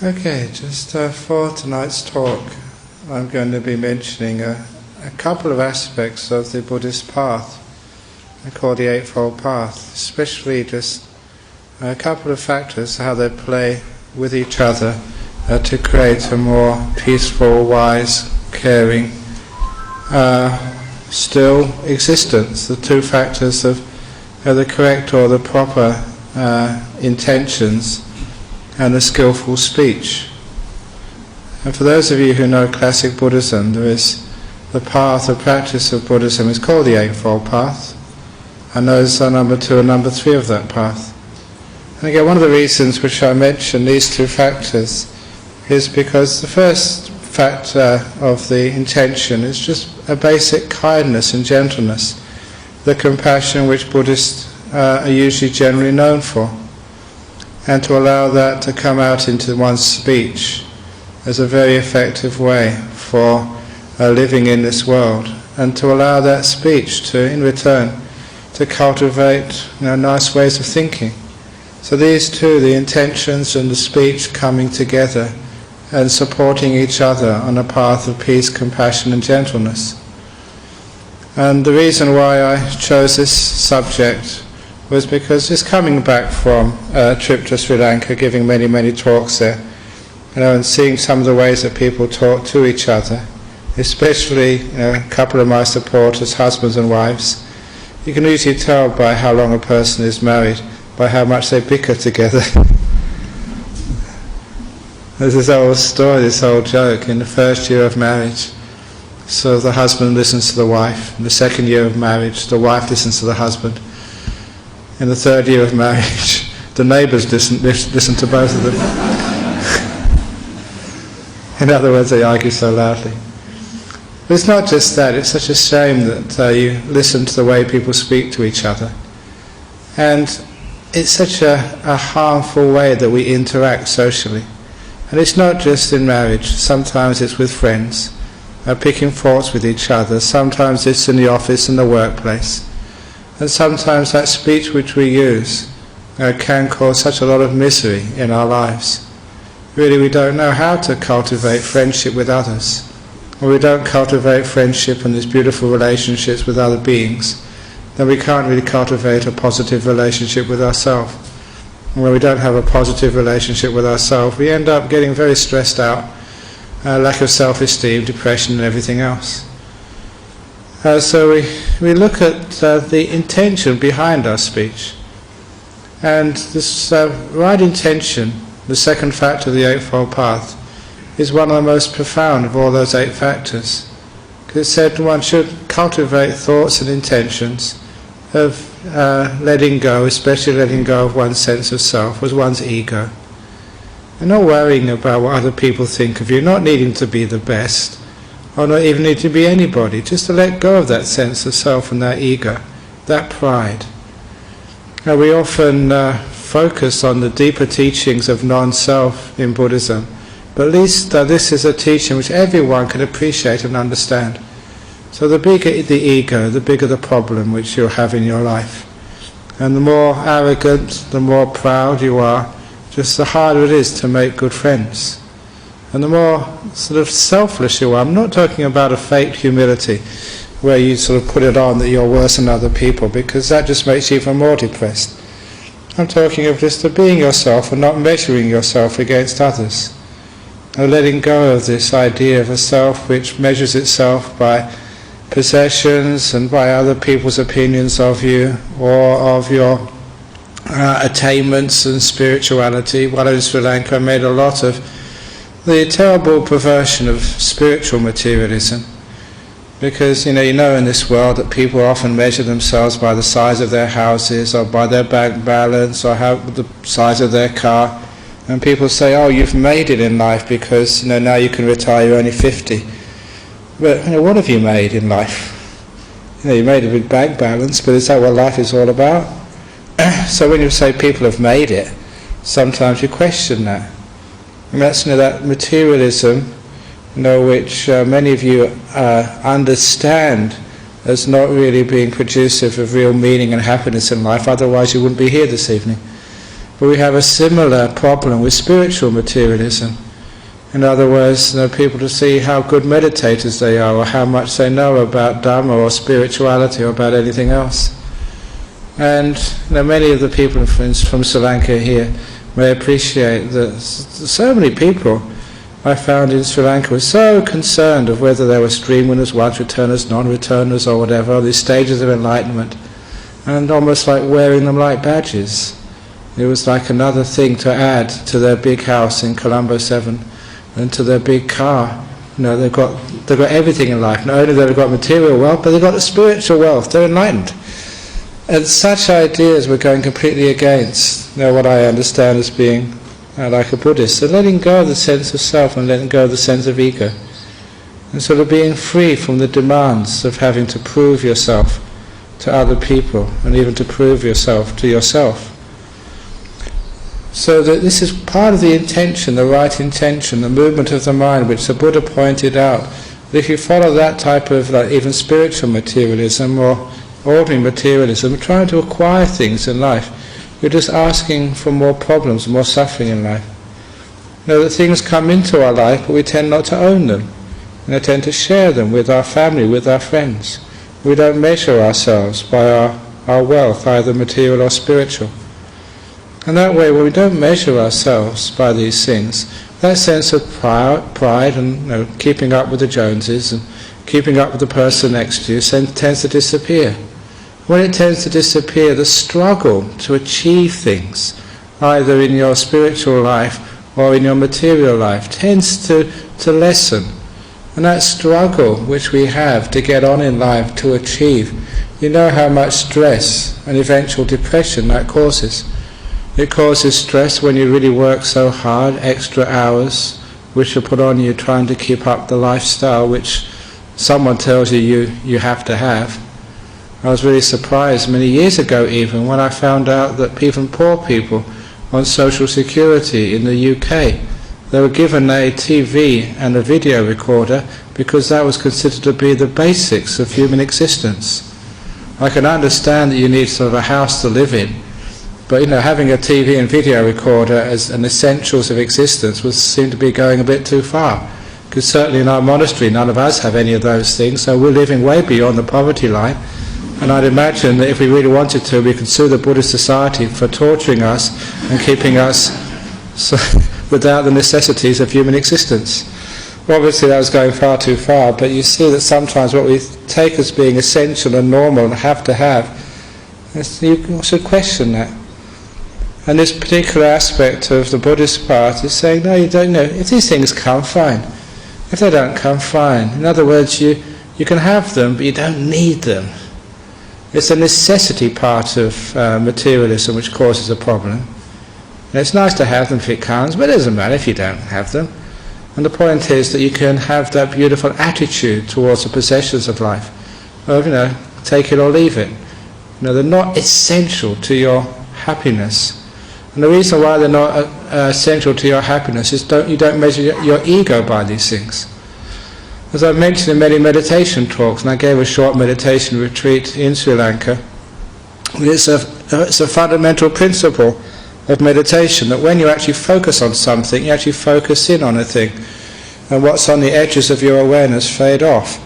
Okay, just for tonight's talk, I'm going to be mentioning a couple of aspects of the Buddhist path, I call the Eightfold Path, especially just a couple of factors, how they play with each other to create a more peaceful, wise, caring, still existence. The two factors of the correct or the proper intentions and the skillful speech. And for those of you who know classic Buddhism, there is the path or practice of Buddhism is called the Eightfold Path, and those are number 2 and number 3 of that path. And again, one of the reasons which I mention these two factors is because the first factor of the intention is just a basic kindness and gentleness, the compassion which Buddhists are usually generally known for, and to allow that to come out into one's speech as a very effective way for living in this world, and to allow that speech to, in return, to cultivate nice ways of thinking. So these two, the intentions and the speech, coming together and supporting each other on a path of peace, compassion and gentleness. And the reason why I chose this subject was because just coming back from a trip to Sri Lanka, giving many talks there, and seeing some of the ways that people talk to each other, especially a couple of my supporters, husbands and wives, you can usually tell by how long a person is married, by how much they bicker together. There's this old story, this old joke, in the first year of marriage, so the husband listens to the wife. In the second year of marriage, the wife listens to the husband. In the third year of marriage, the neighbours listen to both of them. In other words, they argue so loudly. But it's not just that, it's such a shame that you listen to the way people speak to each other. And it's such a harmful way that we interact socially. And it's not just in marriage, sometimes it's with friends, picking faults with each other, sometimes it's in the office and the workplace. And sometimes that speech which we use can cause such a lot of misery in our lives. Really, we don't know how to cultivate friendship with others. Or we don't cultivate friendship and these beautiful relationships with other beings, then we can't really cultivate a positive relationship with ourselves. And when we don't have a positive relationship with ourselves, we end up getting very stressed out, lack of self-esteem, depression and everything else. So we look at the intention behind our speech. And this right intention, the second factor of the Eightfold Path, is one of the most profound of all those 8 factors. Because it said one should cultivate thoughts and intentions of letting go, especially letting go of one's sense of self, as one's ego. And not worrying about what other people think of you, not needing to be the best, or not even need to be anybody, just to let go of that sense of self and that ego, that pride. Now we often focus on the deeper teachings of non-self in Buddhism, but at least this is a teaching which everyone can appreciate and understand. So the bigger the ego, the bigger the problem which you'll have in your life. And the more arrogant, the more proud you are, just the harder it is to make good friends. And the more sort of selfless you are, I'm not talking about a fake humility where you sort of put it on that you're worse than other people, because that just makes you even more depressed. I'm talking of just being yourself and not measuring yourself against others. And letting go of this idea of a self which measures itself by possessions and by other people's opinions of you, or of your attainments and spirituality. While I was in Sri Lanka, I made a lot of the terrible perversion of spiritual materialism, because you know in this world that people often measure themselves by the size of their houses, or by their bank balance, or the size of their car, and people say, oh, you've made it in life because now you can retire, you're only 50. But what have you made in life? You made it with bank balance, but is that what life is all about? So when you say people have made it, sometimes you question that. And that's that materialism, which many of you understand as not really being producive of real meaning and happiness in life. Otherwise, you wouldn't be here this evening. But we have a similar problem with spiritual materialism. In other words, people to see how good meditators they are, or how much they know about Dhamma or spirituality or about anything else. And many of the people from Sri Lanka here may appreciate that so many people I found in Sri Lanka were so concerned of whether they were stream winners, once-returners, non-returners or whatever, these stages of enlightenment, and almost like wearing them like badges. It was like another thing to add to their big house in Colombo 7 and to their big car. They've got everything in life. Not only they've got material wealth, but they've got the spiritual wealth. They're enlightened. And such ideas were going completely against what I understand as being like a Buddhist. So letting go of the sense of self and letting go of the sense of ego. And sort of being free from the demands of having to prove yourself to other people and even to prove yourself to yourself. So that this is part of the intention, the right intention, the movement of the mind, which the Buddha pointed out. That if you follow that type of even spiritual materialism or ordinary materialism, trying to acquire things in life, you're just asking for more problems, more suffering in life. That things come into our life, but we tend not to own them. And we tend to share them with our family, with our friends. We don't measure ourselves by our wealth, either material or spiritual. And that way, when we don't measure ourselves by these things, that sense of pride and keeping up with the Joneses and keeping up with the person next to you tends to disappear. When it tends to disappear, the struggle to achieve things, either in your spiritual life or in your material life, tends to lessen. And that struggle which we have to get on in life, to achieve, you know how much stress and eventual depression that causes. It causes stress when you really work so hard, extra hours which are put on you trying to keep up the lifestyle which someone tells you have to have. I was really surprised many years ago even when I found out that even poor people on social security in the UK, they were given a TV and a video recorder because that was considered to be the basics of human existence. I can understand that you need sort of a house to live in, but having a TV and video recorder as an essentials of existence would seem to be going a bit too far. Because certainly in our monastery none of us have any of those things, so we're living way beyond the poverty line. And I'd imagine that if we really wanted to, we could sue the Buddhist Society for torturing us and keeping us without the necessities of human existence. Well, obviously that was going far too far, but you see that sometimes what we take as being essential and normal and have to have, you should question that. And this particular aspect of the Buddhist path is saying, no, you don't know. If these things come, fine. If they don't come, fine. In other words, you can have them, but you don't need them. It's a necessity part of materialism which causes a problem. And it's nice to have them if it comes, but it doesn't matter if you don't have them. And the point is that you can have that beautiful attitude towards the possessions of life. Of, take it or leave it. They're not essential to your happiness. And the reason why they're not essential to your happiness is you don't measure your ego by these things. As I've mentioned in many meditation talks, and I gave a short meditation retreat in Sri Lanka, it's a fundamental principle of meditation that when you actually focus on something, you actually focus in on a thing. And what's on the edges of your awareness fade off.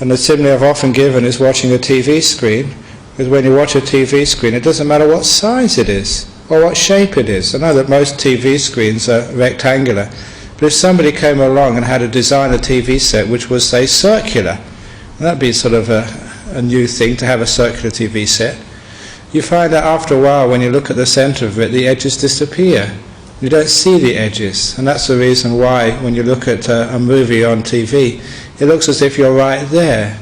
And the simile I've often given is watching a TV screen, because when you watch a TV screen, it doesn't matter what size it is or what shape it is. I know that most TV screens are rectangular, but if somebody came along and had to design a TV set which was, say, circular, that'd be sort of a new thing to have a circular TV set, you find that after a while when you look at the centre of it, the edges disappear. You don't see the edges, and that's the reason why when you look at a movie on TV, it looks as if you're right there,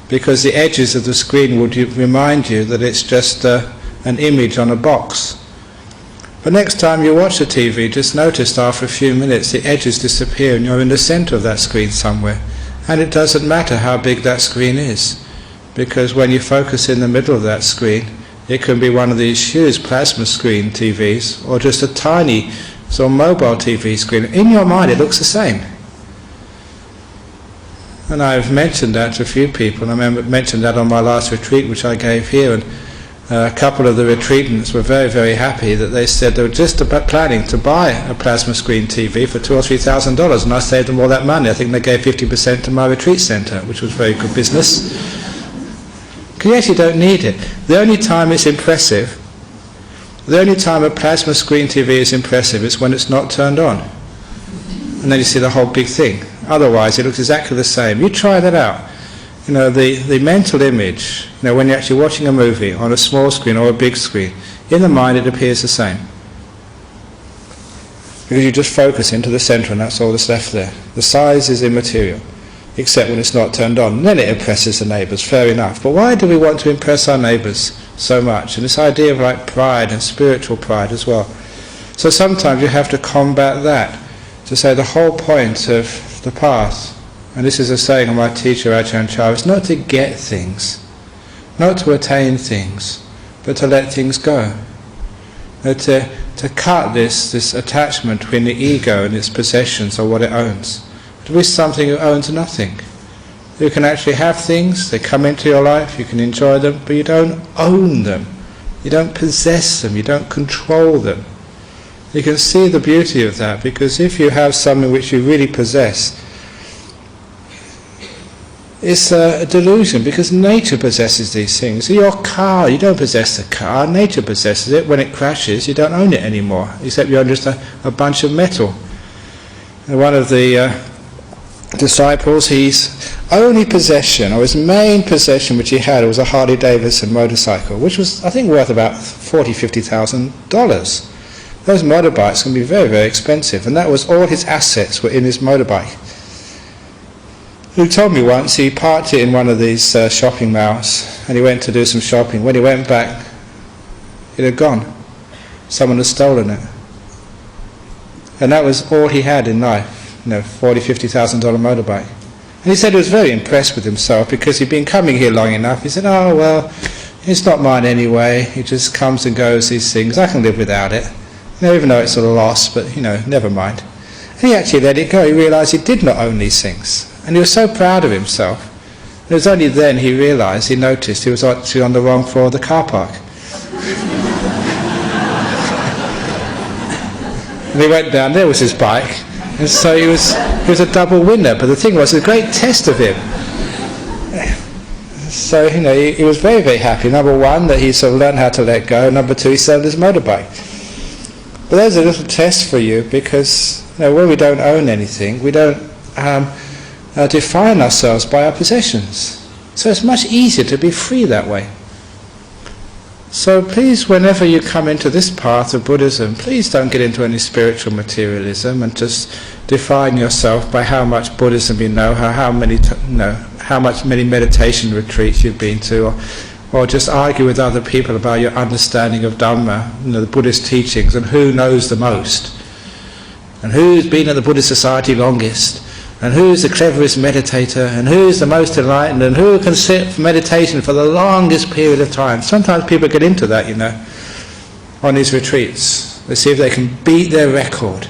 because the edges of the screen would remind you that it's just an image on a box. But next time you watch the TV, just notice after a few minutes the edges disappear and you're in the centre of that screen somewhere. And it doesn't matter how big that screen is, because when you focus in the middle of that screen, it can be one of these huge plasma screen TVs or just a tiny sort of mobile TV screen. In your mind it looks the same. And I've mentioned that to a few people, and I mentioned that on my last retreat which I gave here, and A couple of the retreatants were very, very happy that they said they were just about planning to buy a plasma screen TV for $2,000 or $3,000, and I saved them all that money. I think they gave 50% to my retreat centre, which was very good business. Because you actually don't need it. The only time it's impressive, the only time a plasma screen TV is impressive is when it's not turned on. And then you see the whole big thing. Otherwise, it looks exactly the same. You try that out. You know, the mental image, you know, when you're actually watching a movie on a small screen or a big screen, in the mind it appears the same. Because you just focus into the centre and that's all that's left there. The size is immaterial, except when it's not turned on. And then it impresses the neighbours, fair enough. But why do we want to impress our neighbours so much? And this idea of like pride and spiritual pride as well. So sometimes you have to combat that, to say the whole point of the path, and this is a saying of my teacher Ajahn, is not to get things, not to attain things, but to let things go. To cut this attachment between the ego and its possessions or what it owns. To be something who owns nothing. You can actually have things, they come into your life, you can enjoy them, but you don't own them. You don't possess them, you don't control them. You can see the beauty of that, because if you have something which you really possess, it's a delusion, because nature possesses these things. Your car, you don't possess the car, nature possesses it. When it crashes, you don't own it anymore, except you own just a bunch of metal. And one of the disciples, his only possession, or his main possession which he had, was a Harley Davidson motorcycle, which was, I think, worth about $40,000, $50,000. Those motorbikes can be very, very expensive, and that was all his assets were in his motorbike. He told me once he parked it in one of these shopping malls, and he went to do some shopping. When he went back, it had gone. Someone had stolen it. And that was all he had in life, you know, $40,000, $50,000 motorbike. And he said he was very impressed with himself, because he'd been coming here long enough. He said, oh, well, it's not mine anyway. It just comes and goes, these things. I can live without it. You know, even though it's a loss, but, you know, never mind. And he actually let it go. He realised he did not own these things. And he was so proud of himself. It was only then he realised, he noticed he was actually on the wrong floor of the car park. And he went down, there was his bike. And so he was a double winner. But the thing was, a great test of him. So, you know, he was very, very happy. Number one, that he sort of learned how to let go. Number two, he sold his motorbike. But there's a little test for you, because, you know, when we don't own anything, we don't define ourselves by our possessions. So it's much easier to be free that way. So please, whenever you come into this path of Buddhism, please don't get into any spiritual materialism and just define yourself by how much Buddhism you know, how many meditation retreats you've been to, or just argue with other people about your understanding of Dhamma, you know, the Buddhist teachings, and who knows the most, and who's been at the Buddhist society longest, and who's the cleverest meditator, and who's the most enlightened, and who can sit for meditation for the longest period of time. Sometimes people get into that, you know, on these retreats. They see if they can beat their record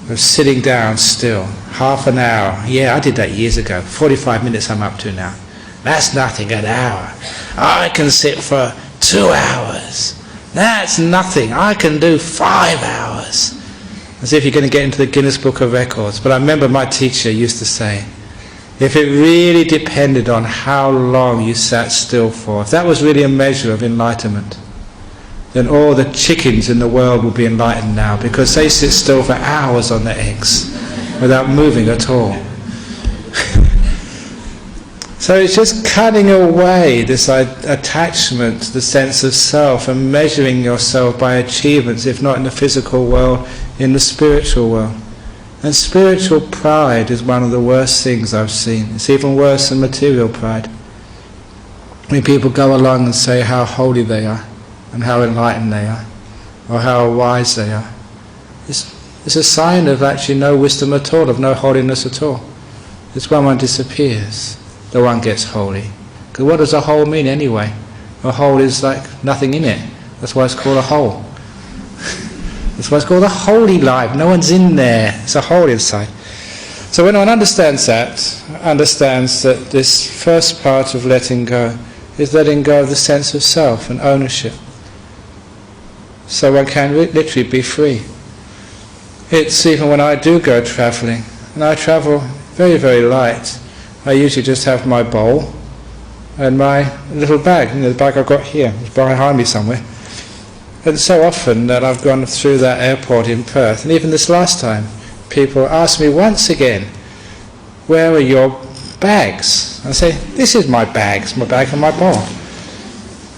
of sitting down still, half an hour. Yeah, I did that years ago. 45 minutes I'm up to now. That's nothing, an hour. I can sit for 2 hours. That's nothing. I can do 5 hours. As if you're going to get into the Guinness Book of Records. But I remember my teacher used to say, if it really depended on how long you sat still for, if that was really a measure of enlightenment, then all the chickens in the world will be enlightened now, because they sit still for hours on their eggs without moving at all. So it's just cutting away this attachment to the sense of self, and measuring yourself by achievements, if not in the physical world, in the spiritual world. And spiritual pride is one of the worst things I've seen. It's even worse than material pride. When people go along and say how holy they are, and how enlightened they are, or how wise they are, it's a sign of actually no wisdom at all, of no holiness at all. It's when one disappears that one gets holy. Because what does a hole mean anyway? A hole is like nothing in it. That's why it's called a hole. That's why it's called a holy life. No one's in there. It's a hole inside. So when one understands that this first part of letting go is letting go of the sense of self and ownership. So one can literally be free. It's even when I do go travelling, and I travel very, very light. I usually just have my bowl and my little bag, the bag I've got here, it's behind me somewhere. And so often that I've gone through that airport in Perth, and even this last time, people ask me once again, where are your bags? I say, this is my bags, my bag and my bowl.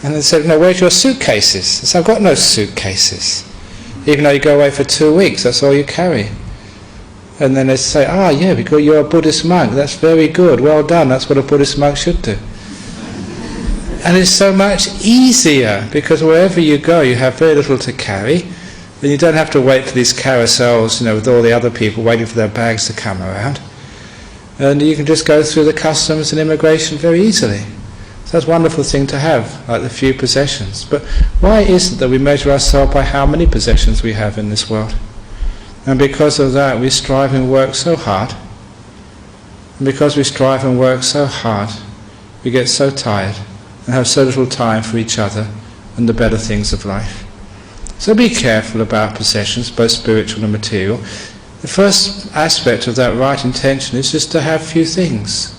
And they said, no, where's your suitcases? I said, I've got no suitcases. Even though you go away for 2 weeks, that's all you carry. And then they say, yeah, because you're a Buddhist monk, that's very good, well done, that's what a Buddhist monk should do. And it's so much easier, because wherever you go you have very little to carry, and you don't have to wait for these carousels, with all the other people waiting for their bags to come around. And you can just go through the customs and immigration very easily. So that's a wonderful thing to have, like the few possessions. But why is it that we measure ourselves by how many possessions we have in this world? And because of that we strive and work so hard. And because we strive and work so hard, we get so tired and have so little time for each other and the better things of life. So be careful about possessions, both spiritual and material. The first aspect of that right intention is just to have few things.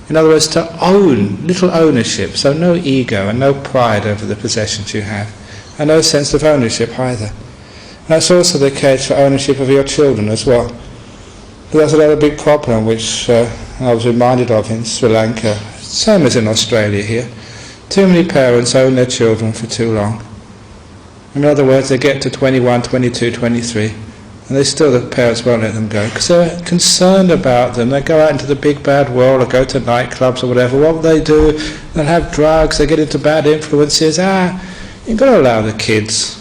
In other words, to own, little ownership, so no ego and no pride over the possessions you have, and no sense of ownership either. And that's also the case for ownership of your children as well. But that's another big problem which I was reminded of in Sri Lanka, same as in Australia here. Too many parents own their children for too long. In other words, they get to 21, 22, 23, and the parents won't let them go, because they're concerned about them. They go out into the big bad world, or go to nightclubs or whatever. What will they do? They'll have drugs, they get into bad influences. You've got to allow the kids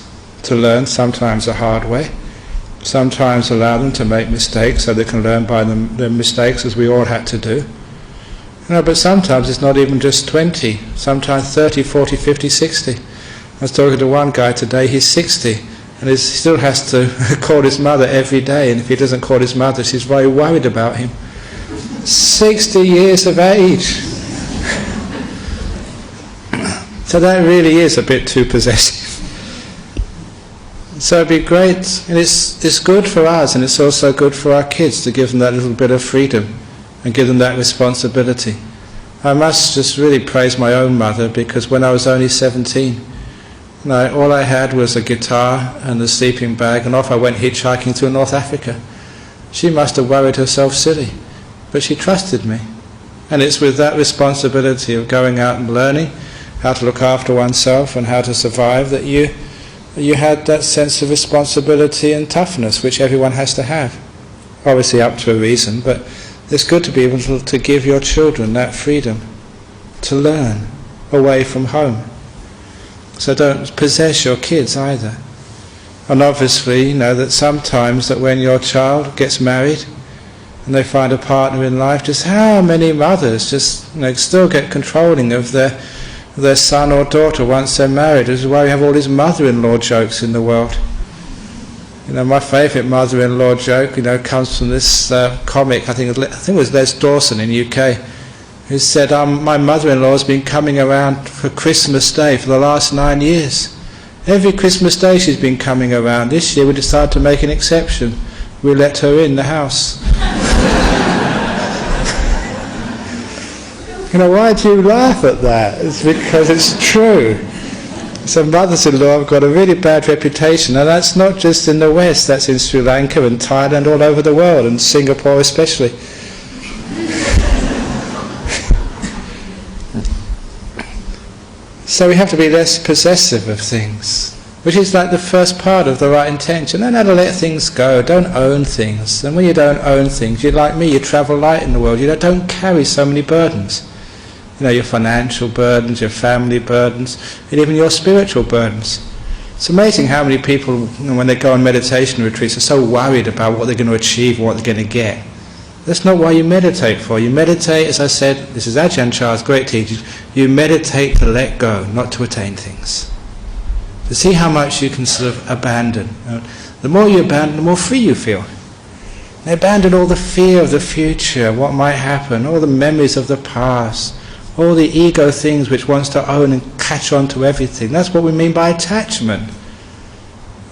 to learn, sometimes the hard way. Sometimes allow them to make mistakes so they can learn by their mistakes, as we all had to do. But sometimes it's not even just 20, sometimes 30, 40, 50, 60. I was talking to one guy today, he's 60, and he still has to call his mother every day, and if he doesn't call his mother, she's very worried about him. 60 years of age. So that really is a bit too possessive. So it'd be great, and it's good for us, and it's also good for our kids to give them that little bit of freedom and give them that responsibility. I must just really praise my own mother, because when I was only 17, all I had was a guitar and a sleeping bag, and off I went hitchhiking through North Africa. She must have worried herself silly, but she trusted me. And it's with that responsibility of going out and learning how to look after oneself and how to survive that you had that sense of responsibility and toughness which everyone has to have. Obviously up to a reason, but it's good to be able to give your children that freedom to learn away from home. So don't possess your kids either. And obviously, that sometimes that when your child gets married and they find a partner in life, just how many mothers just still get controlling of their son or daughter once they're married. This is why we have all these mother-in-law jokes in the world. My favourite mother-in-law joke, comes from this comic, I think it was Les Dawson in the UK, who said, my mother-in-law's been coming around for Christmas Day for the last 9 years. Every Christmas Day she's been coming around. This year we decided to make an exception. We let her in the house. Why do you laugh at that? It's because it's true. So mothers-in-law have got a really bad reputation, and that's not just in the West, that's in Sri Lanka and Thailand, all over the world, and Singapore especially. So we have to be less possessive of things, which is like the first part of the right intention. Learn how to let things go, don't own things. And when you don't own things, you're like me, you travel light in the world, you don't carry so many burdens. Your financial burdens, your family burdens, and even your spiritual burdens. It's amazing how many people, when they go on meditation retreats, are so worried about what they're going to achieve, what they're going to get. That's not why you meditate for. You meditate, as I said, this is Ajahn Chah's great teaching, you meditate to let go, not to attain things. To see how much you can sort of abandon. The more you abandon, the more free you feel. They abandon all the fear of the future, what might happen, all the memories of the past, all the ego things which wants to own and catch on to everything. That's what we mean by attachment.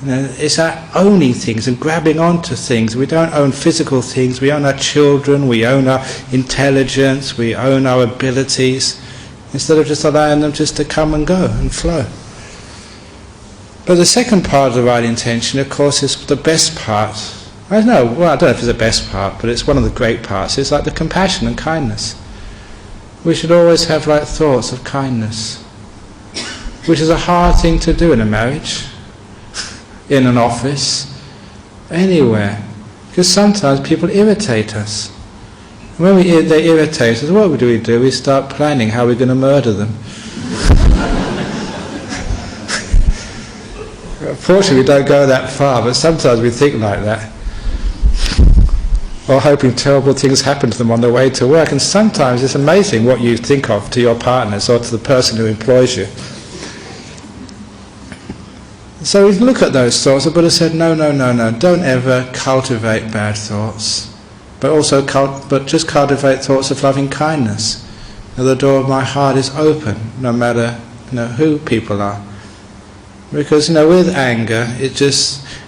It's our owning things and grabbing onto things. We don't own physical things. We own our children, we own our intelligence, we own our abilities, instead of just allowing them just to come and go and flow. But the second part of the right intention, of course, is the best part. I don't know if it's the best part, but it's one of the great parts. It's like the compassion and kindness. We should always have like thoughts of kindness, which is a hard thing to do in a marriage, in an office, anywhere, because sometimes people irritate us. And when they irritate us, what do? We start planning how we're going to murder them. Fortunately, we don't go that far, but sometimes we think like that, or hoping terrible things happen to them on their way to work. And sometimes it's amazing what you think of to your partners or to the person who employs you. So we look at those thoughts. The Buddha said, no, don't ever cultivate bad thoughts, but just cultivate thoughts of loving kindness. Now, the door of my heart is open, no matter who people are. Because with anger,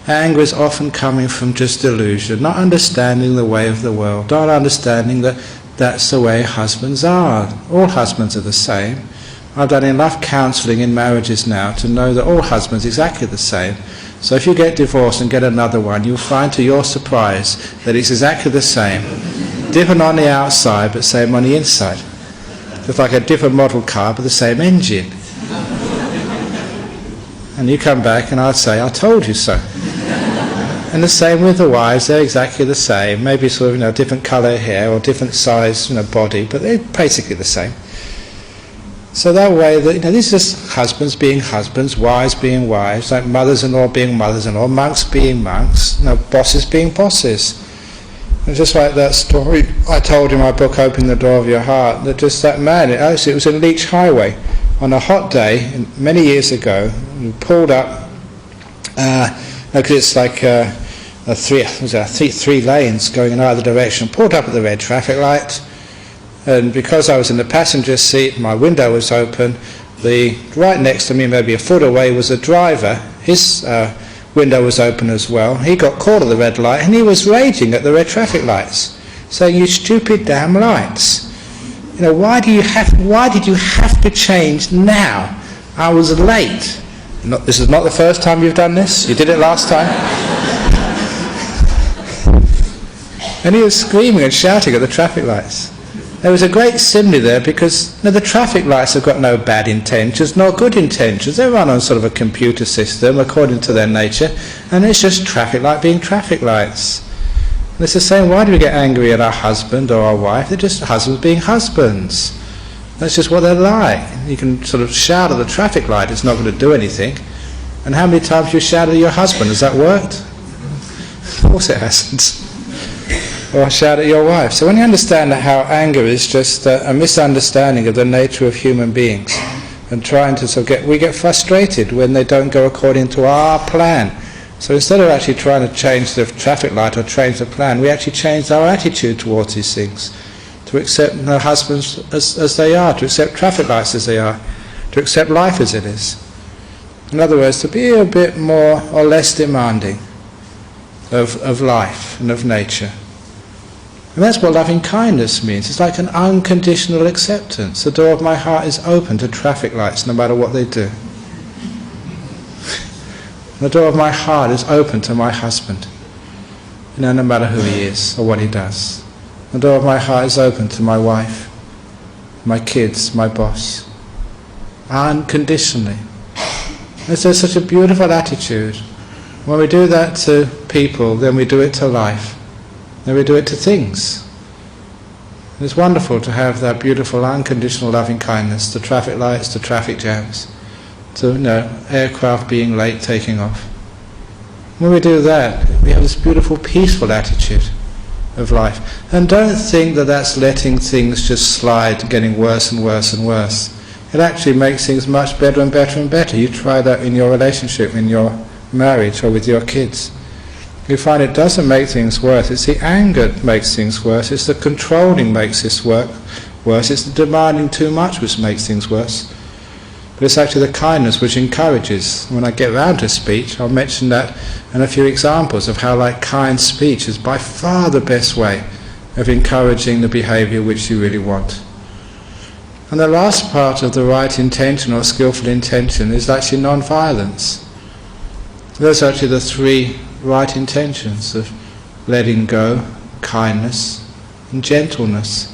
anger is often coming from just delusion, not understanding the way of the world, not understanding that that's the way husbands are. All husbands are the same. I've done enough counselling in marriages now to know that all husbands are exactly the same. So if you get divorced and get another one, you'll find to your surprise that it's exactly the same. Different on the outside, but same on the inside. It's like a different model car, but the same engine. And you come back and I'd say, I told you so. And the same with the wives, they're exactly the same. Maybe sort of different colour hair or different size body, but they're basically the same. So that way, these are just husbands being husbands, wives being wives, like mothers-in-law being mothers-in-law, monks being monks, bosses being bosses. And just like that story I told in my book, Opening the Door of Your Heart, that just that man, it was in Leech Highway, on a hot day, many years ago, we pulled up, because it's like three lanes going in either direction, pulled up at the red traffic light. And because I was in the passenger seat, my window was open, right next to me, maybe a foot away, was a driver. His window was open as well. He got caught at the red light and he was raging at the red traffic lights, saying, "You stupid damn lights. Why did you have to change now? I was late." This is not the first time you've done this. You did it last time. And he was screaming and shouting at the traffic lights. There was a great simile there, because the traffic lights have got no bad intentions nor good intentions. They run on sort of a computer system according to their nature, and it's just traffic light being traffic lights. And it's the same. Why do we get angry at our husband or our wife? They're just husbands being husbands. That's just what they're like. You can sort of shout at the traffic light, it's not going to do anything. And how many times you shout at your husband? Has that worked? Of course it hasn't. Or shout at your wife. So when you understand that how anger is just a misunderstanding of the nature of human beings, and trying to we get frustrated when they don't go according to our plan. So instead of actually trying to change the traffic light or change the plan, we actually change our attitude towards these things, to accept husbands as they are, to accept traffic lights as they are, to accept life as it is. In other words, to be a bit more or less demanding of life and of nature. And that's what loving kindness means. It's like an unconditional acceptance. The door of my heart is open to traffic lights no matter what they do. The door of my heart is open to my husband, no matter who he is or what he does. The door of my heart is open to my wife, my kids, my boss, unconditionally. It's such a beautiful attitude. When we do that to people, then we do it to life. Then we do it to things. It's wonderful to have that beautiful unconditional loving kindness to traffic lights, to traffic jams, to aircraft being late taking off. When we do that, we have this beautiful peaceful attitude of life. And don't think that that's letting things just slide, getting worse and worse and worse. It actually makes things much better and better and better. You try that in your relationship, in your marriage, or with your kids. You find it doesn't make things worse. It's the anger that makes things worse. It's the controlling makes this work worse. It's the demanding too much which makes things worse. But it's actually the kindness which encourages. When I get round to speech, I'll mention that and a few examples of how like kind speech is by far the best way of encouraging the behaviour which you really want. And the last part of the right intention or skillful intention is actually non-violence. Those are actually the three right intentions of letting go, kindness and gentleness.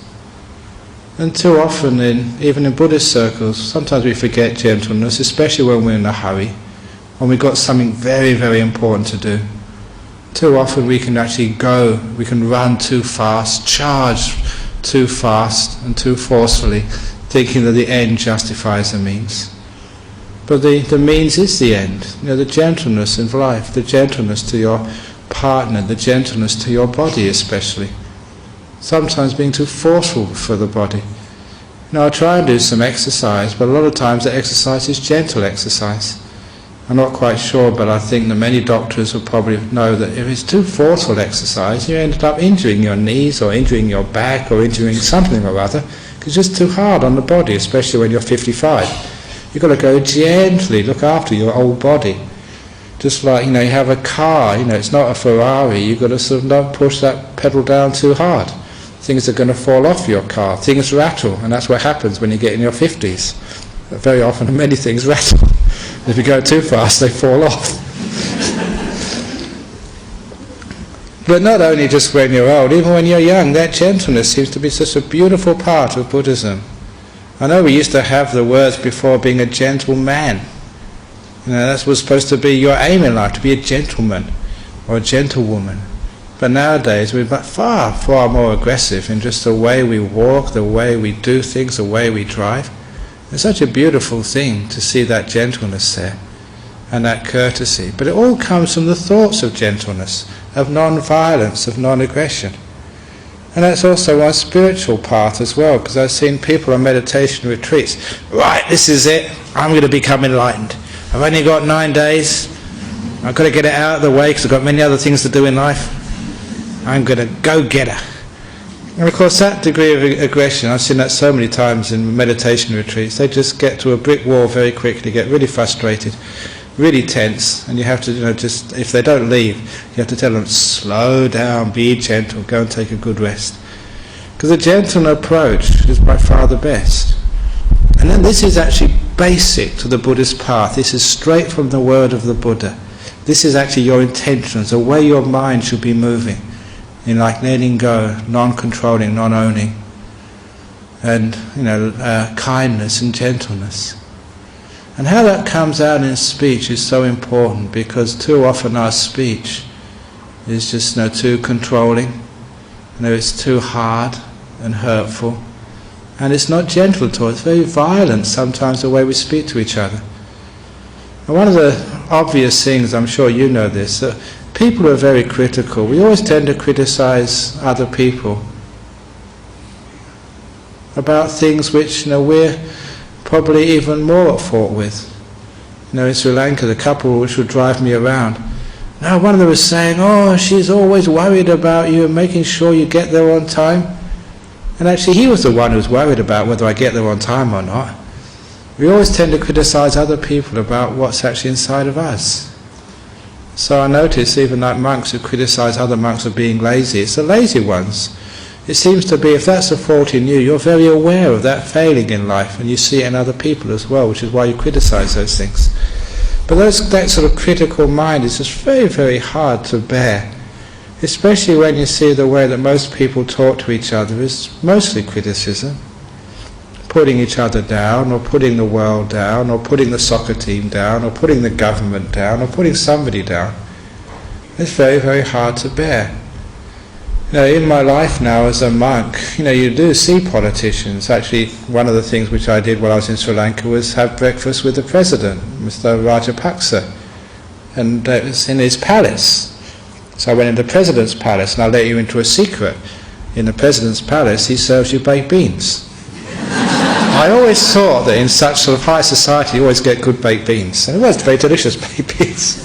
And too often, even in Buddhist circles, sometimes we forget gentleness, especially when we're in a hurry, when we've got something very, very important to do. Too often we can actually we can run too fast, charge too fast and too forcefully, thinking that the end justifies the means. But the means is the end. The gentleness in life, the gentleness to your partner, the gentleness to your body especially. Sometimes being too forceful for the body. I try and do some exercise, but a lot of times the exercise is gentle exercise. I'm not quite sure, but I think that many doctors will probably know that if it's too forceful exercise, you end up injuring your knees or injuring your back or injuring something or other, because it's just too hard on the body, especially when you're 55. You've got to go gently, look after your old body. Just like, you have a car, it's not a Ferrari, you've got to sort of not push that pedal down too hard. Things are going to fall off your car, things rattle, and that's what happens when you get in your 50s. Very often many things rattle. If you go too fast, they fall off. But not only just when you're old, even when you're young, that gentleness seems to be such a beautiful part of Buddhism. I know we used to have the words before being a gentle man. That was supposed to be your aim in life, to be a gentleman or a gentlewoman. But nowadays we're far, far more aggressive in just the way we walk, the way we do things, the way we drive. It's such a beautiful thing to see that gentleness there and that courtesy. But it all comes from the thoughts of gentleness, of non-violence, of non-aggression. And that's also one spiritual path as well, because I've seen people on meditation retreats. Right, this is it. I'm going to become enlightened. I've only got 9 days. I've got to get it out of the way because I've got many other things to do in life. I'm going to go get her. And of course that degree of aggression, I've seen that so many times in meditation retreats, they just get to a brick wall very quickly, get really frustrated, really tense, and you have to, just, if they don't leave, you have to tell them, slow down, be gentle, go and take a good rest. Because a gentle approach is by far the best. And then this is actually basic to the Buddhist path. This is straight from the word of the Buddha. This is actually your intentions, the way your mind should be moving, in like letting go, non-controlling, non-owning, and kindness and gentleness. And how that comes out in speech is so important, because too often our speech is just too controlling, it's too hard and hurtful, and it's not gentle at all. It's very violent sometimes the way we speak to each other. And one of the obvious things, I'm sure you know this, that people are very critical. We always tend to criticize other people about things which we're probably even more at fault with. In Sri Lanka, the couple which would drive me around, now one of them was saying, oh, she's always worried about you and making sure you get there on time. And actually he was the one who was worried about whether I get there on time or not. We always tend to criticize other people about what's actually inside of us. So I notice even like monks who criticize other monks for being lazy, it's the lazy ones. It seems to be, if that's a fault in you, you're very aware of that failing in life, and you see it in other people as well, which is why you criticize those things. But that sort of critical mind is just very, very hard to bear, especially when you see the way that most people talk to each other is mostly criticism, putting each other down, or putting the world down, or putting the soccer team down, or putting the government down, or putting somebody down. It's very, very hard to bear. In my life now as a monk, you do see politicians. Actually, one of the things which I did while I was in Sri Lanka was have breakfast with the president, Mr. Rajapaksa, and it was in his palace. So I went into the president's palace, and I'll let you into a secret. In the president's palace, he serves you baked beans. I always thought that in such sort of high society you always get good baked beans, and it was very delicious baked beans.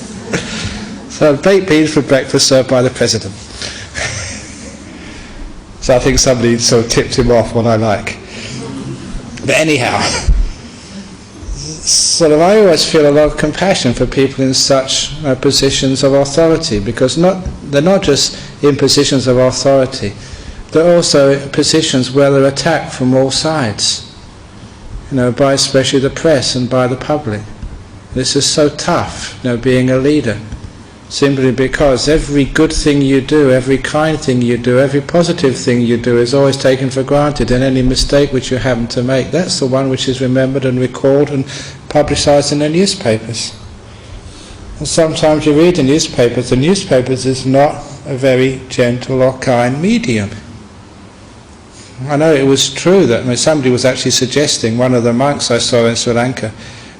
So baked beans for breakfast served by the president. So I think somebody sort of tipped him off what I like. But anyhow, sort of, I always feel a lot of compassion for people in such positions of authority, because they're not just in positions of authority, they're also in positions where they're attacked from all sides, by especially the press and by the public. This is so tough, being a leader, simply because every good thing you do, every kind thing you do, every positive thing you do is always taken for granted, and any mistake which you happen to make, that's the one which is remembered and recalled and publicised in the newspapers. And sometimes you read the newspapers is not a very gentle or kind medium. I know it was true that somebody was actually suggesting, one of the monks I saw in Sri Lanka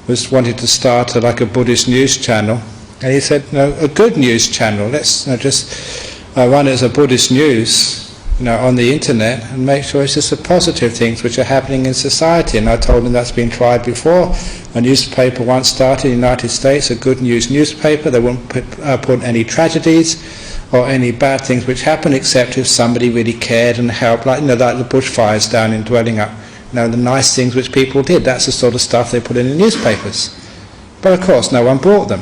was wanting to start a Buddhist news channel, and he said, a good news channel, let's just run it as a Buddhist news, on the internet, and make sure it's just the positive things which are happening in society. And I told him that's been tried before. A newspaper once started in the United States, a good news newspaper. They wouldn't put any tragedies or any bad things which happen, except if somebody really cared and helped, like the bushfires down in Dwellingup. The nice things which people did, that's the sort of stuff they put in the newspapers. But of course no one bought them.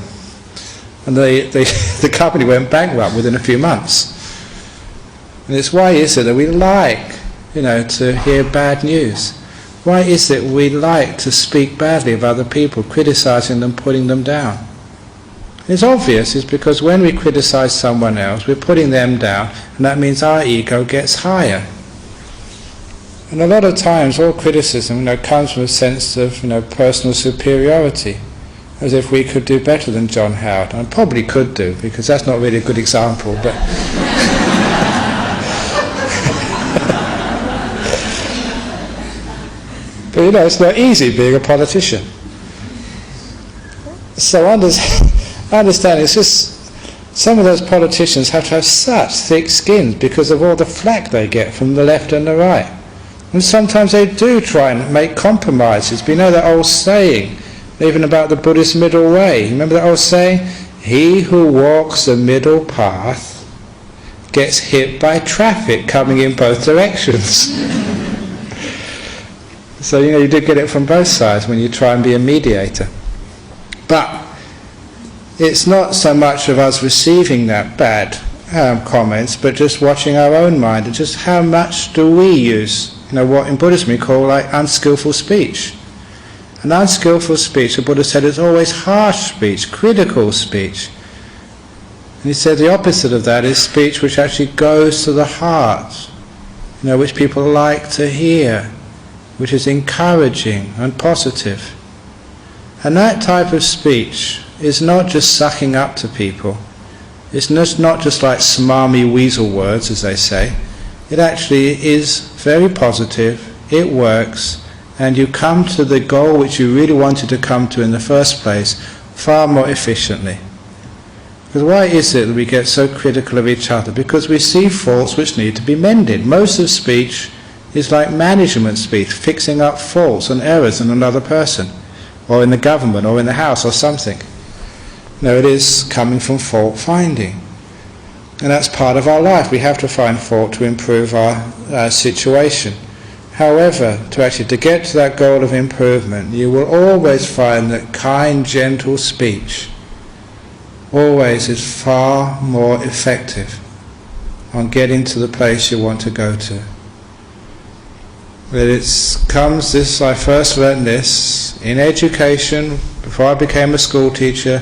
And the company went bankrupt within a few months. And it's why is it that we like, to hear bad news? Why is it we like to speak badly of other people, criticising them, putting them down? It's obvious, it's because when we criticise someone else, we're putting them down, and that means our ego gets higher. And a lot of times all criticism comes from a sense of personal superiority, as if we could do better than John Howard. I probably could do, because that's not really a good example, but but it's not easy being a politician. So understand, it's just some of those politicians have to have such thick skins because of all the flack they get from the left and the right. And sometimes they do try and make compromises. But that old saying, even about the Buddhist middle way. Remember that old saying? He who walks the middle path gets hit by traffic coming in both directions. So you do get it from both sides when you try and be a mediator. But it's not so much of us receiving that bad comments, but just watching our own mind and just how much do we use, what in Buddhism we call unskillful speech. An unskillful speech, the Buddha said, is always harsh speech, critical speech. And he said the opposite of that is speech which actually goes to the heart, which people like to hear, which is encouraging and positive. And that type of speech is not just sucking up to people. It's not just like smarmy weasel words, as they say. It actually is very positive, it works, and you come to the goal which you really wanted to come to in the first place far more efficiently. Because why is it that we get so critical of each other? Because we see faults which need to be mended. Most of speech is like management speech, fixing up faults and errors in another person, or in the government, or in the house, or something. No, it is coming from fault finding. And that's part of our life. We have to find fault to improve our situation. However, to get to that goal of improvement, you will always find that kind, gentle speech always is far more effective on getting to the place you want to go to. I first learned this in education, before I became a school teacher,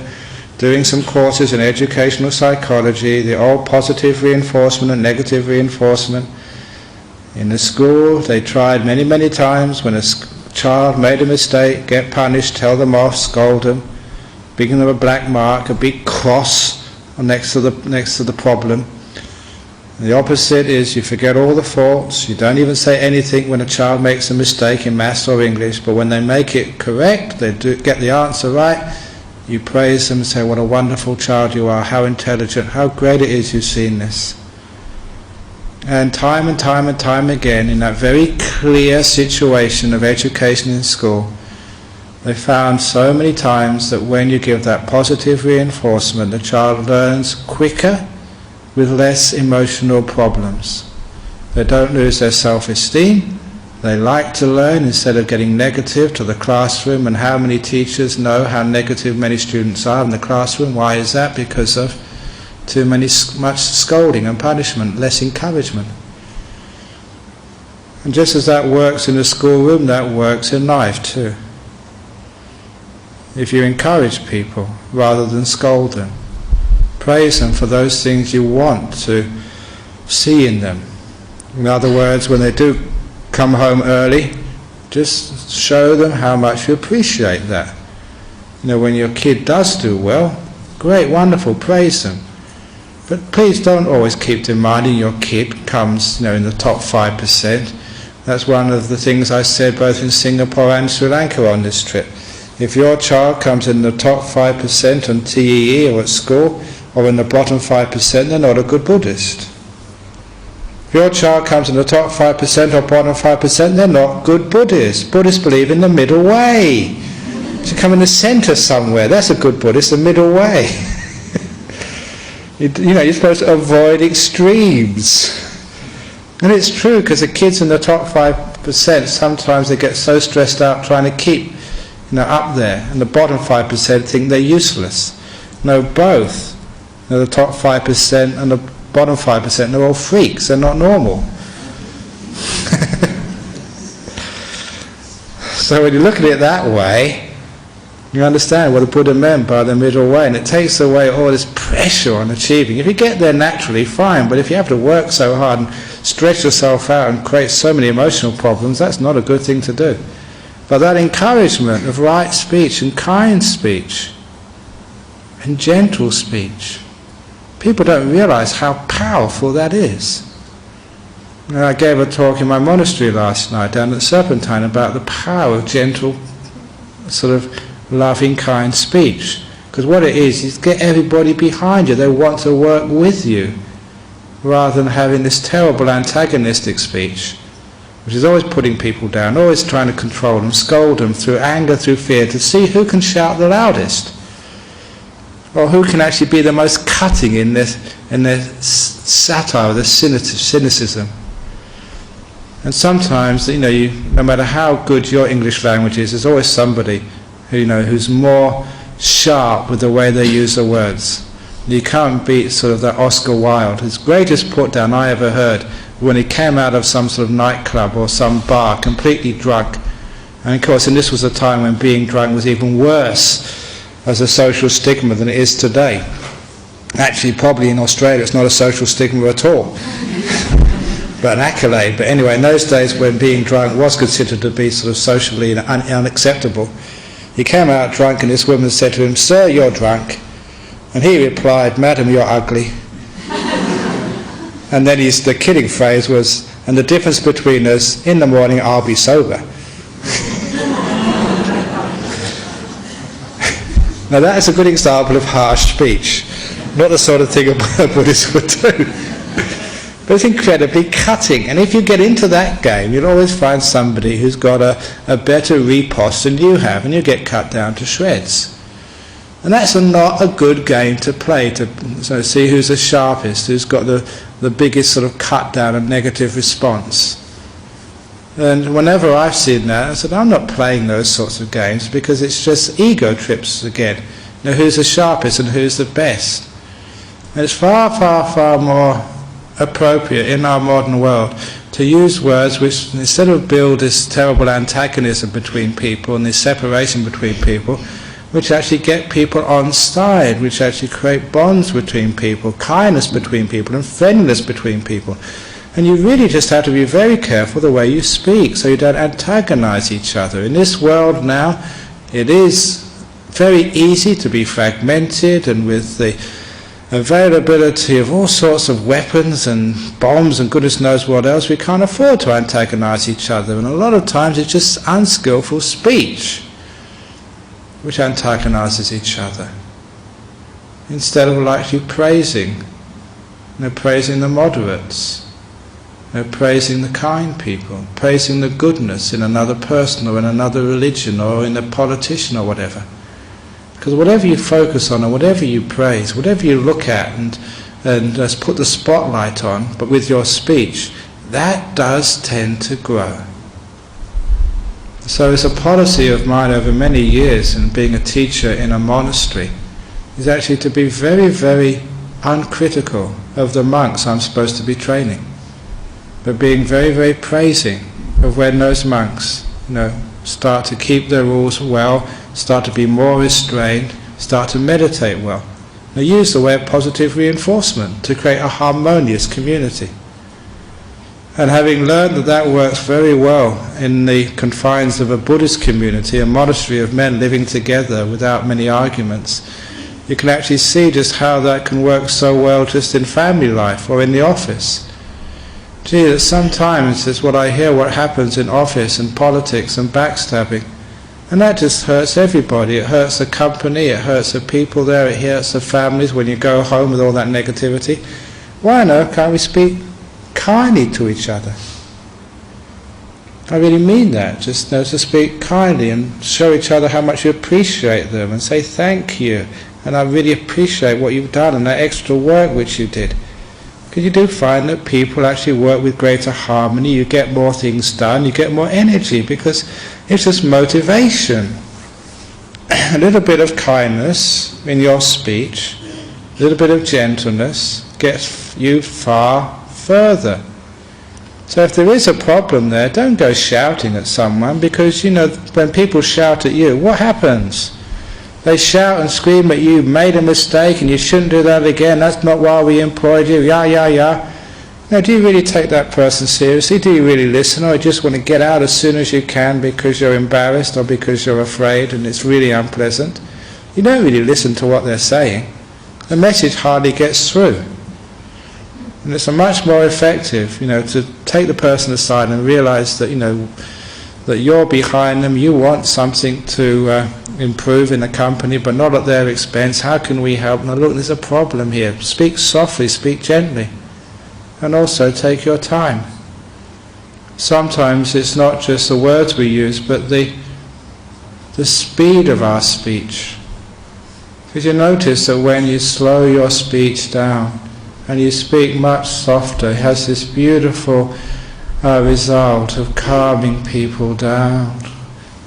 doing some courses in educational psychology, the old positive reinforcement and negative reinforcement. In the school, they tried many, many times when a child made a mistake, get punished, tell them off, scold them, giving them a black mark, a big cross next to the problem. And the opposite is you forget all the faults, you don't even say anything when a child makes a mistake in maths or English, but when they make it correct, they get the answer right, you praise them and say, what a wonderful child you are, how intelligent, how great it is you've seen this. And time again, in that very clear situation of education in school, they found so many times that when you give that positive reinforcement, the child learns quicker with less emotional problems. They don't lose their self-esteem, They like to learn instead of getting negative to the classroom. And how many teachers know how negative many students are in the classroom? Why is that? Because of much scolding and punishment, less encouragement. And just as that works in the schoolroom, that works in life too. If you encourage people rather than scold them, praise them for those things you want to see in them. In other words, when they do come home early, just show them how much you appreciate that. When your kid does do well, great, wonderful, praise them. But please don't always keep demanding your kid comes in the top 5%. That's one of the things I said both in Singapore and Sri Lanka on this trip. If your child comes in the top 5% on TEE or at school, or in the bottom 5%, they're not a good Buddhist. If your child comes in the top 5% or bottom 5%, they're not good Buddhists. Buddhists believe in the middle way. To come in the centre somewhere, that's a good Buddhist, the middle way. You're supposed to avoid extremes. And it's true, because the kids in the top 5%, sometimes they get so stressed out trying to keep up there, and the bottom 5% think they're useless. No, both. The top 5% and the bottom 5%, they're all freaks, they're not normal. So when you look at it that way, you understand what the Buddha meant by the middle way, and it takes away all this pressure on achieving. If you get there naturally, fine, but if you have to work so hard and stretch yourself out and create so many emotional problems, that's not a good thing to do. But that encouragement of right speech and kind speech and gentle speech, people don't realize how powerful that is. I gave a talk in my monastery last night down at Serpentine about the power of gentle, sort of loving, kind speech. Because what it is get everybody behind you. They want to work with you, rather than having this terrible antagonistic speech, which is always putting people down, always trying to control them, scold them through anger, through fear, to see who can shout the loudest, or who can actually be the most cutting in their satire, their cynicism. And sometimes, no matter how good your English language is, there's always somebody who's more sharp with the way they use the words. You can't beat sort of that Oscar Wilde. His greatest put down I ever heard, when he came out of some sort of nightclub or some bar completely drunk. And of course, and this was a time when being drunk was even worse as a social stigma than it is today. Actually, probably in Australia it's not a social stigma at all, but an accolade. But anyway, in those days when being drunk was considered to be sort of socially unacceptable, he came out drunk and this woman said to him, "Sir, you're drunk." And he replied, "Madam, you're ugly." And then the kidding phrase was, "And the difference between us, in the morning I'll be sober." Now that is a good example of harsh speech. Not the sort of thing a Buddhist would do. But it's incredibly cutting. And if you get into that game, you'll always find somebody who's got a better riposte than you have, and you get cut down to shreds. And that's not a good game to play, to see who's the sharpest, who's got the biggest sort of cut down and negative response. And whenever I've seen that, I said, I'm not playing those sorts of games, because it's just ego trips again. Who's the sharpest and who's the best. And it's far, far, far more appropriate in our modern world to use words which, instead of build this terrible antagonism between people and this separation between people, which actually get people on side, which actually create bonds between people, kindness between people and friendliness between people. And you really just have to be very careful the way you speak so you don't antagonize each other. In this world now, it is very easy to be fragmented, and with the availability of all sorts of weapons and bombs and goodness knows what else, we can't afford to antagonize each other. And a lot of times it's just unskillful speech which antagonizes each other, instead of actually praising, praising the moderates, praising the kind people, praising the goodness in another person or in another religion or in a politician or whatever. Because whatever you focus on or whatever you praise, whatever you look at and just put the spotlight on, but with your speech, that does tend to grow. So it's a policy of mine over many years, and being a teacher in a monastery, is actually to be very, very uncritical of the monks I'm supposed to be training, but being very, very praising of when those monks, start to keep their rules well, start to be more restrained, start to meditate well. I use the way of positive reinforcement to create a harmonious community. And having learned that that works very well in the confines of a Buddhist community, a monastery of men living together without many arguments, you can actually see just how that can work so well just in family life or in the office. Gee, that sometimes it's what I hear, what happens in office and politics and backstabbing, and that just hurts everybody. It hurts the company, it hurts the people there, it hurts the families when you go home with all that negativity. Why no? Can't we speak kindly to each other? I really mean that, just to speak kindly and show each other how much you appreciate them and say thank you, and I really appreciate what you've done and that extra work which you did. Because you do find that people actually work with greater harmony, you get more things done, you get more energy, because it's just motivation. A little bit of kindness in your speech, a little bit of gentleness gets you far further. So if there is a problem there, don't go shouting at someone, because when people shout at you, what happens? They shout and scream at you, made a mistake and you shouldn't do that again, that's not why we employed you, yeah. Now, do you really take that person seriously? Do you really listen, or you just want to get out as soon as you can because you're embarrassed or because you're afraid and it's really unpleasant? You don't really listen to what they're saying. The message hardly gets through. And it's much more effective, to take the person aside and realise that, that you're behind them, you want something to improve in the company, but not at their expense. How can we help? Now look, there's a problem here. Speak softly, speak gently. And also take your time. Sometimes it's not just the words we use, but the speed of our speech. Because you notice that when you slow your speech down, and you speak much softer, it has this beautiful result of calming people down.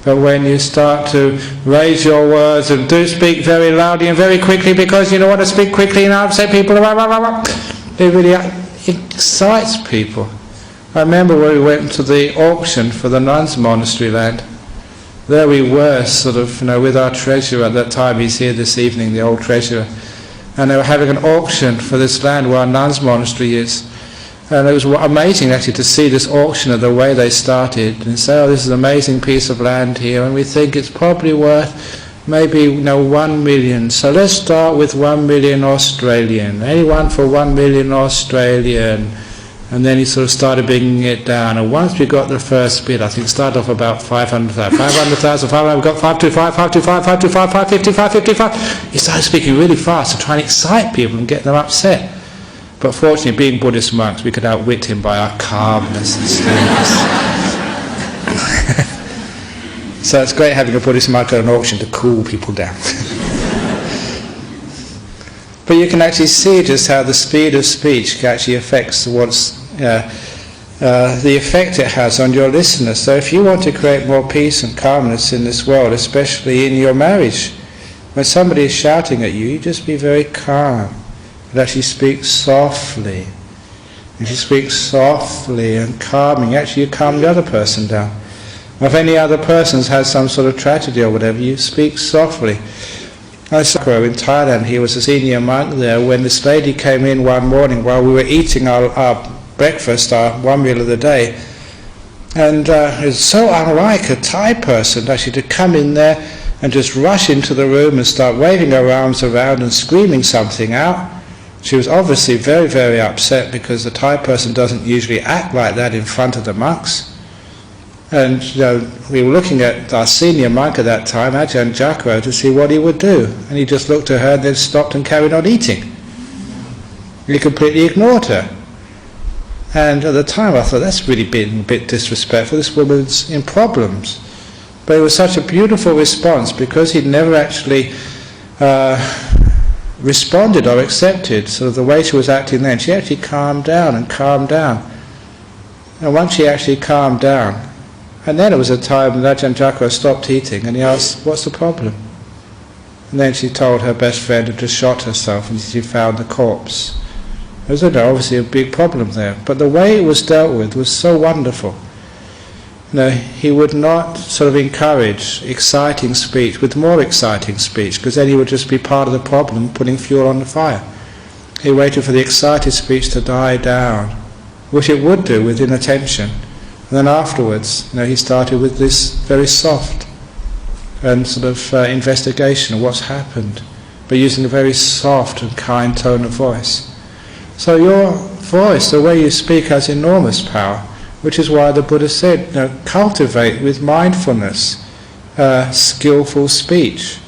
But when you start to raise your words and do speak very loudly and very quickly because you don't want to speak quickly and upset people, it really excites people. I remember when we went to the auction for the nuns' monastery land. There we were, with our treasurer at that time. He's here this evening, the old treasurer. And they were having an auction for this land where our nuns' monastery is. And it was amazing actually to see this auction and the way they started and say, this is an amazing piece of land here, and we think it's probably worth maybe 1 million. So let's start with 1 million Australian. Anyone for 1 million Australian? And then he sort of started bringing it down. And once we got the first bid, I think it started off about 500,000, 500,000, we got 525, 525, 525, 550, 555. He started speaking really fast to try and excite people and get them upset. But fortunately, being Buddhist monks, we could outwit him by our calmness and stillness. So it's great having a Buddhist monk at an auction to cool people down. But you can actually see just how the speed of speech actually affects the effect it has on your listeners. So if you want to create more peace and calmness in this world, especially in your marriage, when somebody is shouting at you, you just be very calm. But actually speak softly. If you speak softly and calming, actually you calm the other person down. Or if any other person's had some sort of tragedy or whatever, you speak softly. I saw in Thailand, he was a senior monk there, when this lady came in one morning while we were eating our breakfast, our one meal of the day, and it was so unlike a Thai person actually to come in there and just rush into the room and start waving her arms around and screaming something out. She was obviously very, very upset because the Thai person doesn't usually act like that in front of the monks. And we were looking at our senior monk at that time, Ajahn, to see what he would do. And he just looked at her and then stopped and carried on eating. He completely ignored her. And at the time I thought, that's really been a bit disrespectful, this woman's in problems. But it was such a beautiful response because he'd never actually responded or accepted sort of the way she was acting then. She actually calmed down and calmed down. And once she actually calmed down, And then it was a time when Ajahn Chakra stopped eating, and he asked, what's the problem? And then she told her best friend had just shot herself, and she found the corpse. There was obviously a big problem there, but the way it was dealt with was so wonderful. He would not sort of encourage exciting speech with more exciting speech, because then he would just be part of the problem, putting fuel on the fire. He waited for the excited speech to die down, which it would do with inattention. And then afterwards, he started with this very soft and sort of investigation of what's happened, but using a very soft and kind tone of voice. So your voice, the way you speak, has enormous power, which is why the Buddha said, cultivate with mindfulness skillful speech,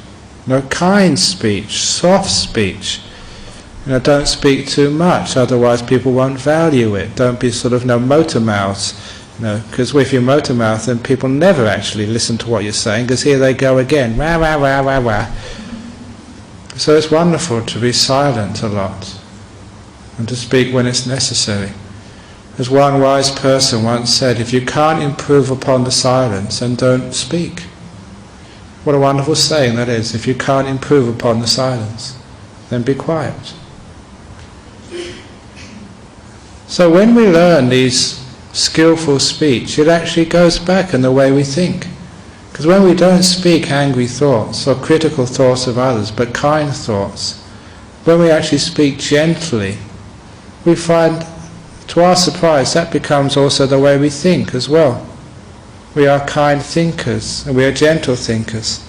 kind speech, soft speech. Don't speak too much, otherwise people won't value it. Don't be sort of motor mouths, because if you motor mouth, then people never actually listen to what you're saying, because here they go again, wah, wah, wah, wah, wah. So it's wonderful to be silent a lot, and to speak when it's necessary. As one wise person once said, if you can't improve upon the silence, then don't speak. What a wonderful saying that is. If you can't improve upon the silence, then be quiet. So when we learn these skillful speech, it actually goes back in the way we think. Because when we don't speak angry thoughts or critical thoughts of others, but kind thoughts, when we actually speak gently, we find, to our surprise, that becomes also the way we think as well. We are kind thinkers and we are gentle thinkers,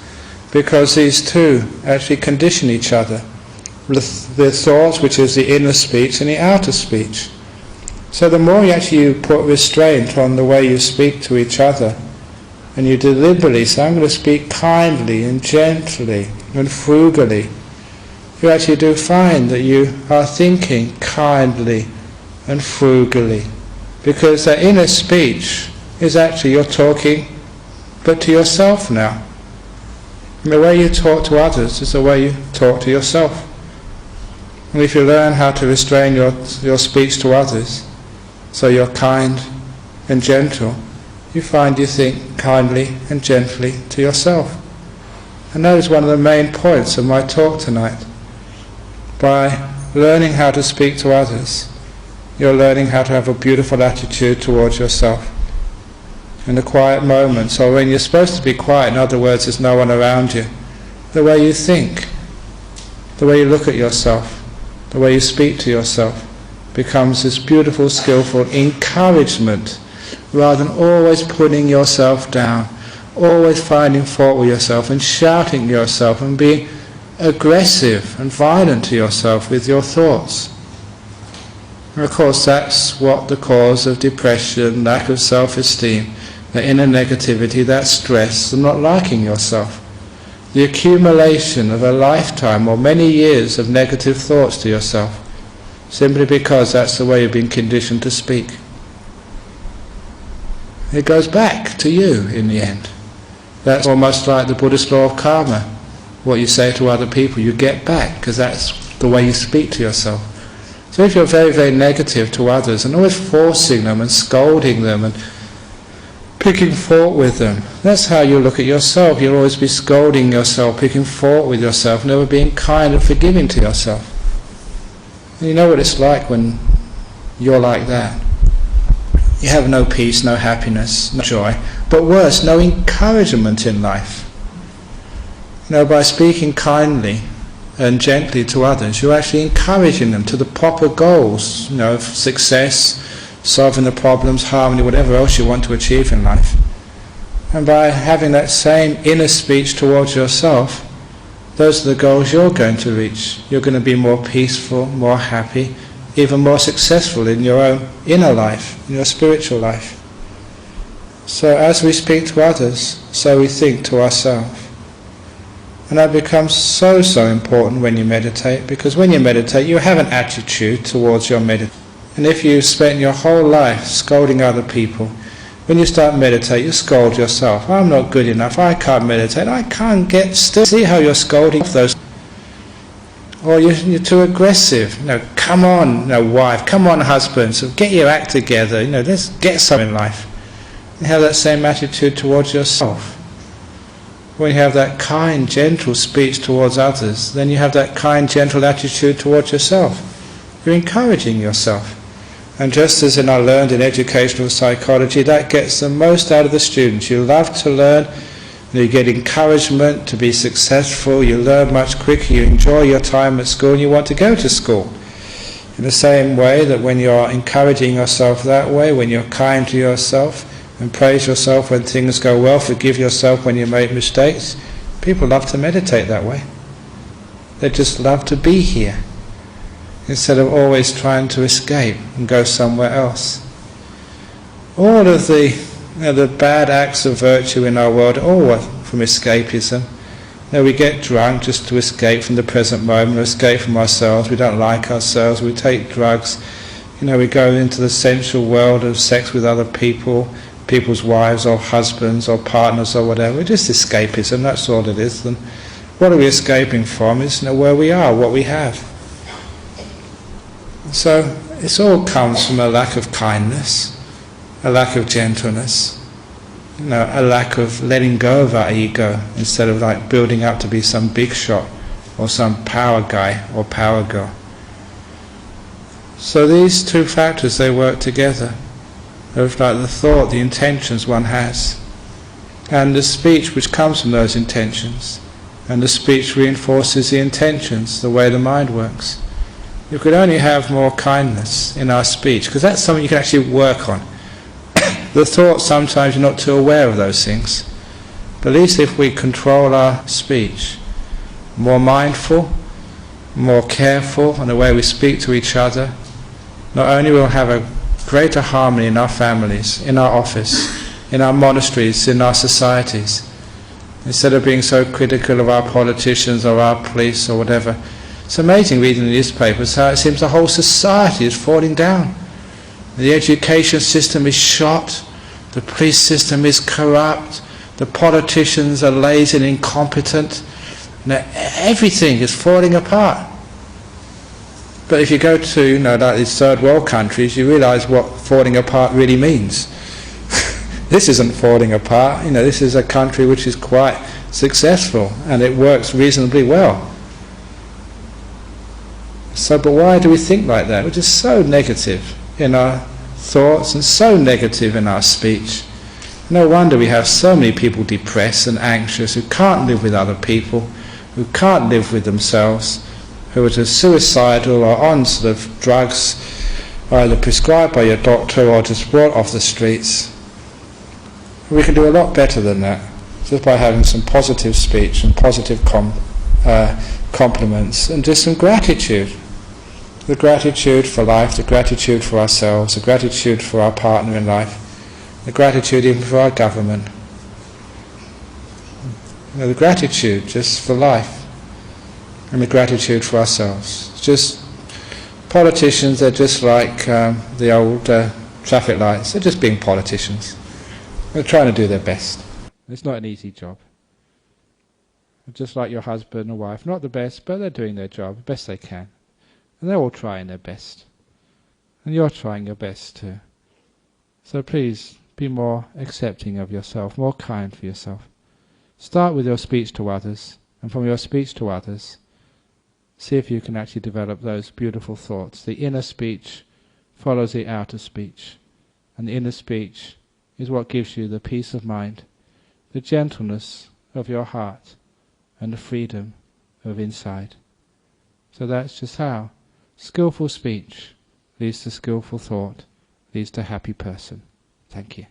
because these two actually condition each other. The thoughts, which is the inner speech, and the outer speech. So the more you put restraint on the way you speak to each other, and you deliberately say, I'm going to speak kindly and gently and frugally, you actually do find that you are thinking kindly and frugally, because that inner speech is actually you're talking but to yourself now. And the way you talk to others is the way you talk to yourself. And if you learn how to restrain your speech to others, so you're kind and gentle, you find you think kindly and gently to yourself. And that is one of the main points of my talk tonight. By learning how to speak to others, you're learning how to have a beautiful attitude towards yourself. In the quiet moments, or when you're supposed to be quiet, in other words, there's no one around you, the way you think, the way you look at yourself, the way you speak to yourself, becomes this beautiful, skillful encouragement, rather than always putting yourself down, always finding fault with yourself and shouting at yourself and being aggressive and violent to yourself with your thoughts. And of course that's what the cause of depression, lack of self-esteem, the inner negativity, that stress, and not liking yourself. The accumulation of a lifetime or many years of negative thoughts to yourself, simply because that's the way you've been conditioned to speak. It goes back to you in the end. That's almost like the Buddhist law of karma. What you say to other people, you get back, because that's the way you speak to yourself. So if you're very, very negative to others and always forcing them and scolding them and picking fault with them, that's how you look at yourself. You'll always be scolding yourself, picking fault with yourself, never being kind and forgiving to yourself. And you know what it's like when you're like that. You have no peace, no happiness, no joy, but worse, no encouragement in life. By speaking kindly and gently to others, you're actually encouraging them to the proper goals, of success, solving the problems, harmony, whatever else you want to achieve in life. And by having that same inner speech towards yourself, those are the goals you're going to reach. You're going to be more peaceful, more happy, even more successful in your own inner life, in your spiritual life. So as we speak to others, so we think to ourselves. And that becomes so, so important when you meditate, because when you meditate, you have an attitude towards your meditation. And if you spend your whole life scolding other people, when you start meditate, you scold yourself. I'm not good enough, I can't meditate, I can't get still. See how you're scolding those. Or you're too aggressive. Come on, wife, come on, husband, so get your act together, let's get some in life. You have that same attitude towards yourself. When you have that kind, gentle speech towards others, then you have that kind, gentle attitude towards yourself. You're encouraging yourself. And just as I learned in educational psychology, that gets the most out of the students. You love to learn, you get encouragement to be successful, you learn much quicker, you enjoy your time at school, and you want to go to school. In the same way that when you're encouraging yourself that way, when you're kind to yourself, and praise yourself when things go well, forgive yourself when you make mistakes, people love to meditate that way. They just love to be here, instead of always trying to escape and go somewhere else. All of the bad acts of virtue in our world are all from escapism. We get drunk just to escape from the present moment, or escape from ourselves. We don't like ourselves, we take drugs. We go into the sensual world of sex with other people, people's wives or husbands or partners or whatever. It's just escapism, that's all it is. And what are we escaping from? Is where we are, what we have. So it all comes from a lack of kindness, a lack of gentleness, a lack of letting go of our ego, instead of like building up to be some big shot or some power guy or power girl. So these two factors, they work together. Of like the thought, the intentions one has, and the speech which comes from those intentions, and the speech reinforces the intentions, the way the mind works. You could only have more kindness in our speech, because that's something you can actually work on. The thought, sometimes you're not too aware of those things, but at least if we control our speech, more mindful, more careful in the way we speak to each other, not only will we have a greater harmony in our families, in our office, in our monasteries, in our societies. Instead of being so critical of our politicians or our police or whatever. It's amazing reading the newspapers how it seems the whole society is falling down. The education system is shot, the police system is corrupt, the politicians are lazy and incompetent, everything is falling apart. But if you go to, like these third world countries, you realise what falling apart really means. This isn't falling apart. This is a country which is quite successful and it works reasonably well. So, but why do we think like that? We're just so negative in our thoughts and so negative in our speech. No wonder we have so many people depressed and anxious, who can't live with other people, who can't live with themselves, who are just suicidal or on sort of drugs, either prescribed by your doctor or just brought off the streets. We can do a lot better than that, just by having some positive speech and positive compliments and just some gratitude. The gratitude for life, the gratitude for ourselves, the gratitude for our partner in life, the gratitude even for our government. The gratitude just for life. And the gratitude for ourselves. It's just politicians, they're just like the old traffic lights. They're just being politicians. They're trying to do their best. It's not an easy job. Just like your husband or wife, not the best, but they're doing their job the best they can. And they're all trying their best. And you're trying your best too. So please be more accepting of yourself, more kind for yourself. Start with your speech to others, and from your speech to others, see if you can actually develop those beautiful thoughts. The inner speech follows the outer speech. And the inner speech is what gives you the peace of mind, the gentleness of your heart, and the freedom of inside. So that's just how skillful speech leads to skillful thought, leads to a happy person. Thank you.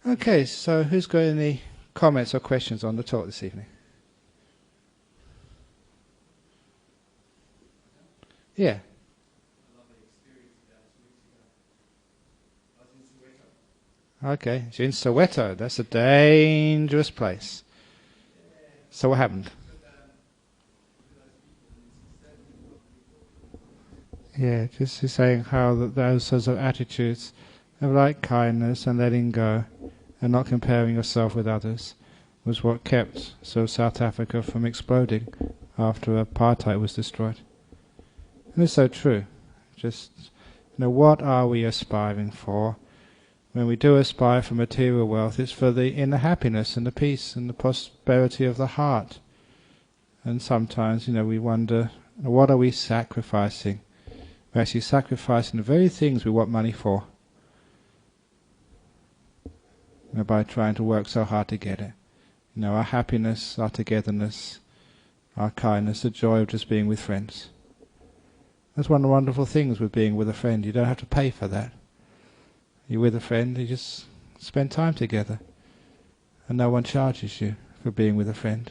Okay, so who's got any comments or questions on the talk this evening? Yeah. Okay, so in Soweto, that's a dangerous place. So what happened? Yeah, just saying how that those sorts of attitudes of like kindness and letting go and not comparing yourself with others was what kept South Africa from exploding after apartheid was destroyed. And it's so true. Just what are we aspiring for? When we do aspire for material wealth, it's for the inner happiness and the peace and the prosperity of the heart. And sometimes, we wonder, what are we sacrificing? We're actually sacrificing the very things we want money for, by trying to work so hard to get it. Our happiness, our togetherness, our kindness, the joy of just being with friends. That's one of the wonderful things with being with a friend. You don't have to pay for that. You're with a friend, you just spend time together. And no one charges you for being with a friend.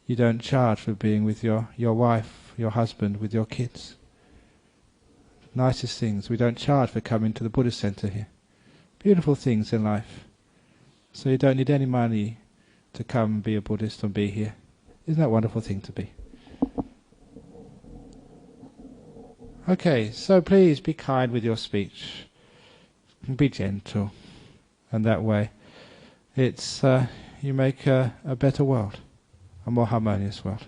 You don't charge for being with your wife, your husband, with your kids. Nicest things. We don't charge for coming to the Buddhist center here. Beautiful things in life. So you don't need any money to come and be a Buddhist and be here. Isn't that a wonderful thing to be? Okay, so please be kind with your speech. Be gentle, and that way you make a better world, a more harmonious world.